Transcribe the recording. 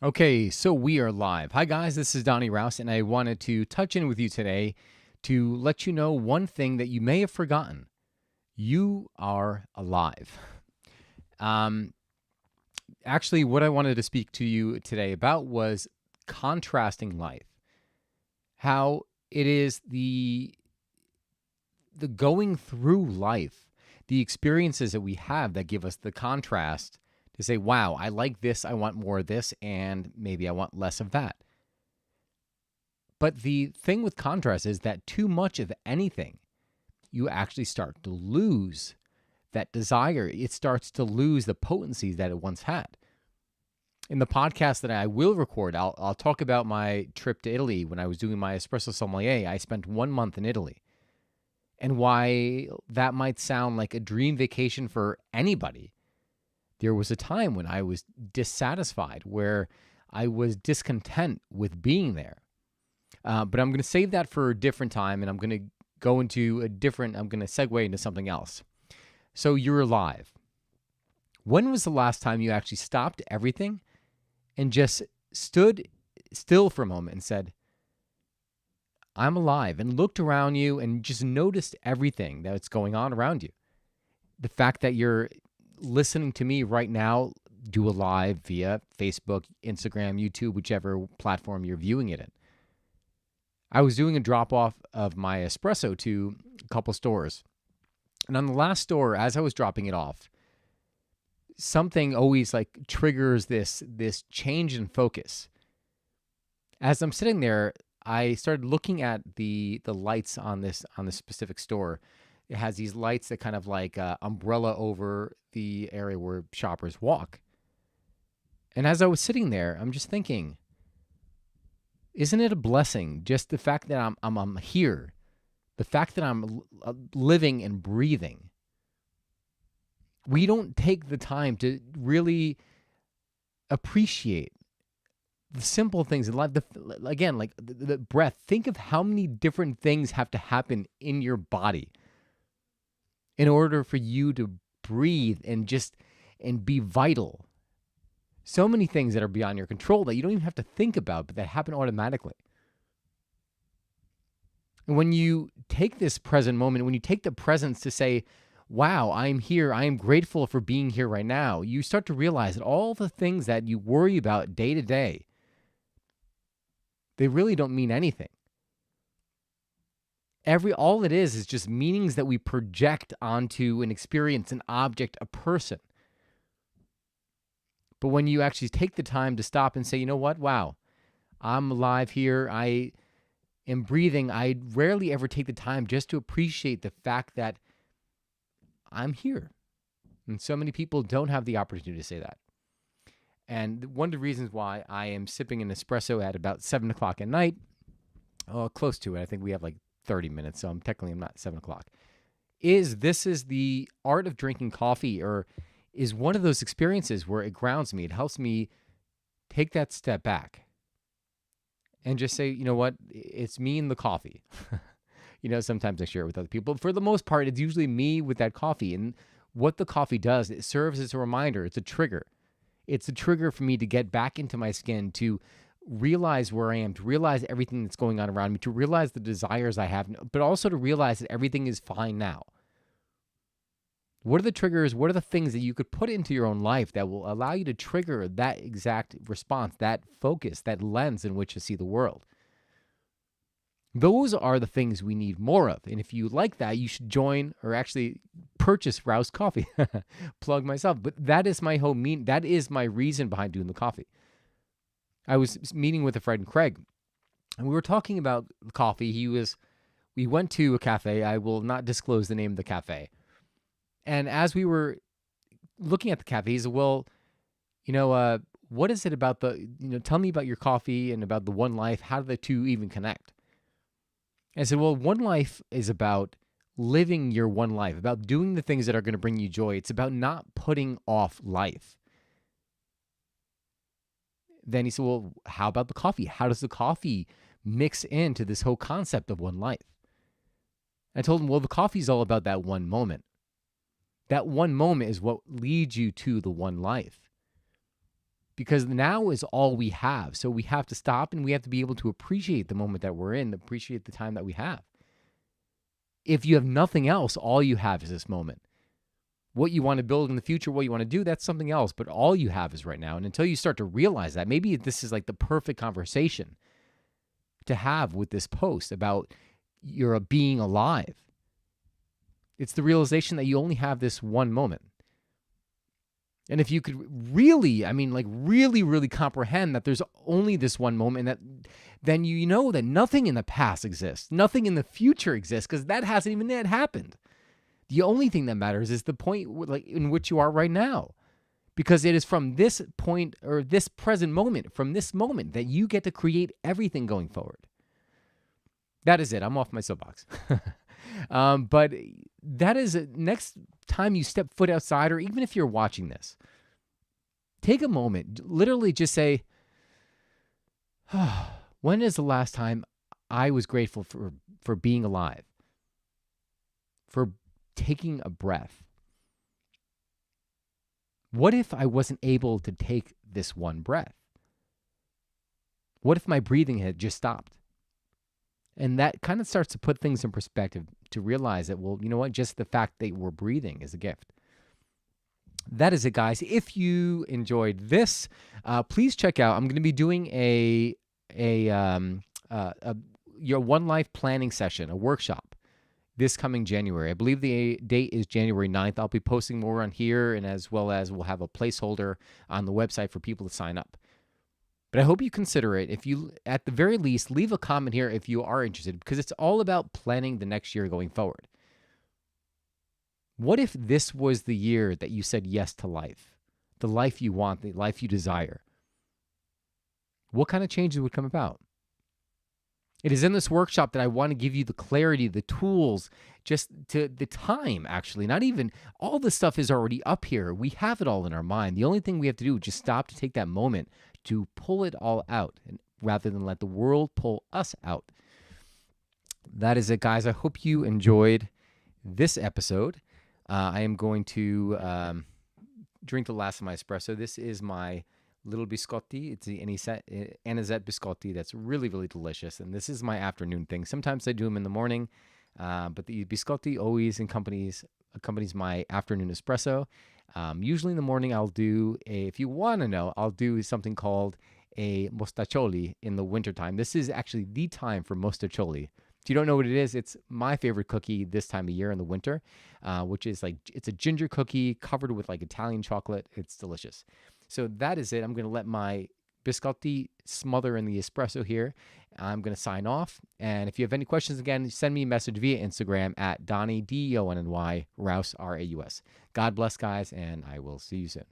Okay, so we are live. Hi, guys, this is Donnie Rouse, and I wanted to touch in with you today to let you know one thing that you may have forgotten. You are alive. Um, Actually, what I wanted to speak to you today about was contrasting life. How it is the going through life, the experiences that we have that give us the contrast to say, wow, I like this, I want more of this, and maybe I want less of that. But the thing with contrast is that too much of anything, you actually start to lose that desire. It starts to lose the potency that it once had. In the podcast that I will record, I'll talk about my trip to Italy when I was doing my espresso sommelier. I spent 1 month in Italy, and why that might sound like a dream vacation for anybody. There was a time when I was dissatisfied, where I was discontent with being there. But I'm going to save that for a different time, and I'm going to I'm going to segue into something else. So you're alive. When was the last time you actually stopped everything and just stood still for a moment and said, I'm alive, and looked around you and just noticed everything that's going on around you? The fact that you're listening to me right now do a live via Facebook, Instagram, YouTube, whichever platform you're viewing it in. I was doing a drop off of my espresso to a couple stores. And on the last store, as I was dropping it off, something always like triggers this change in focus. As I'm sitting there, I started looking at the lights on this specific store. It has these lights that kind of like umbrella over the area where shoppers walk. And as I was sitting there, I'm just thinking, isn't it a blessing, just the fact that I'm here, the fact that I'm living and breathing? We don't take the time to really appreciate the simple things in life. Again, like the breath. Think of how many different things have to happen in your body in order for you to breathe and be vital. So many things that are beyond your control that you don't even have to think about, but that happen automatically. And when you take this present moment, when you take the presence to say, wow, I'm here, I am grateful for being here right now, you start to realize that all the things that you worry about day to day, they really don't mean anything. All it is just meanings that we project onto an experience, an object, a person. But when you actually take the time to stop and say, you know what? Wow, I'm alive here. I am breathing. I rarely ever take the time just to appreciate the fact that I'm here. And so many people don't have the opportunity to say that. And one of the reasons why I am sipping an espresso at about 7 o'clock at night, close to it, I think we have like 30 minutes, so I'm not 7 o'clock, is the art of drinking coffee, or is one of those experiences where it grounds me. It helps me take that step back and just say, you know what, it's me and the coffee. Sometimes I share it with other people. For the most part, it's usually me with that coffee. And what the coffee does, it serves as a reminder. It's a trigger. It's a trigger for me to get back into my skin, to realize where I am, to realize everything that's going on around me, to realize the desires I have, but also to realize that everything is fine now. What are the triggers? What are the things that you could put into your own life that will allow you to trigger that exact response, that focus, that lens in which to see the world? Those are the things we need more of. And if you like that, you should join or actually purchase Rouse Coffee. Plug myself. But that is my that is my reason behind doing the coffee. I was meeting with a friend, Craig, and we were talking about coffee. We went to a cafe. I will not disclose the name of the cafe. And as we were looking at the cafe, he said, well, what is it about tell me about your coffee and about the One Life. How do the two even connect? And I said, well, One Life is about living your one life, about doing the things that are going to bring you joy. It's about not putting off life. Then he said, well, how about the coffee? How does the coffee mix into this whole concept of one life? I told him, well, the coffee's all about that one moment. That one moment is what leads you to the one life. Because now is all we have. So we have to stop and we have to be able to appreciate the moment that we're in, appreciate the time that we have. If you have nothing else, all you have is this moment. What you want to build in the future, what you want to do, that's something else. But all you have is right now. And until you start to realize that, maybe this is like the perfect conversation to have with this post about your being alive. It's the realization that you only have this one moment. And if you could really, really comprehend that there's only this one moment, then you know that nothing in the past exists, nothing in the future exists, because that hasn't even yet happened. The only thing that matters is the point in which you are right now, because it is from this point or this present moment, from this moment, that you get to create everything going forward. That is it. I'm off my soapbox. But that is next time you step foot outside, or even if you're watching this, take a moment, literally just say, when is the last time I was grateful for being alive, for taking a breath? What if I wasn't able to take this one breath? What if my breathing had just stopped? And that kind of starts to put things in perspective, to realize that, well, you know what? Just the fact that we're breathing is a gift. That is it, guys. If you enjoyed this, please check out. I'm going to be doing your One Life planning session, a workshop, this coming January. I believe the date is January 9th. I'll be posting more on here, and as well as we'll have a placeholder on the website for people to sign up. But I hope you consider it. If you, at the very least, leave a comment here if you are interested, because it's all about planning the next year going forward. What if this was the year that you said yes to life, the life you want, the life you desire? What kind of changes would come about? It is in this workshop that I want to give you the clarity, the tools, just to the time, actually. Not even, all the stuff is already up here. We have it all in our mind. The only thing we have to do is just stop to take that moment to pull it all out, and rather than let the world pull us out. That is it, guys. I hope you enjoyed this episode. I am going to drink the last of my espresso. This is my little biscotti. It's the anisette biscotti. That's really, really delicious. And this is my afternoon thing. Sometimes I do them in the morning, but the biscotti always accompanies my afternoon espresso. Usually in the morning, I'll do if you want to know, I'll do something called a mostaccioli in the wintertime. This is actually the time for mostaccioli. If you don't know what it is, it's my favorite cookie this time of year in the winter, which is it's a ginger cookie covered with Italian chocolate. It's delicious. So that is it. I'm going to let my biscotti smother in the espresso here. I'm going to sign off. And if you have any questions, again, send me a message via Instagram at Donny, Donny, Raus, Raus. God bless, guys, and I will see you soon.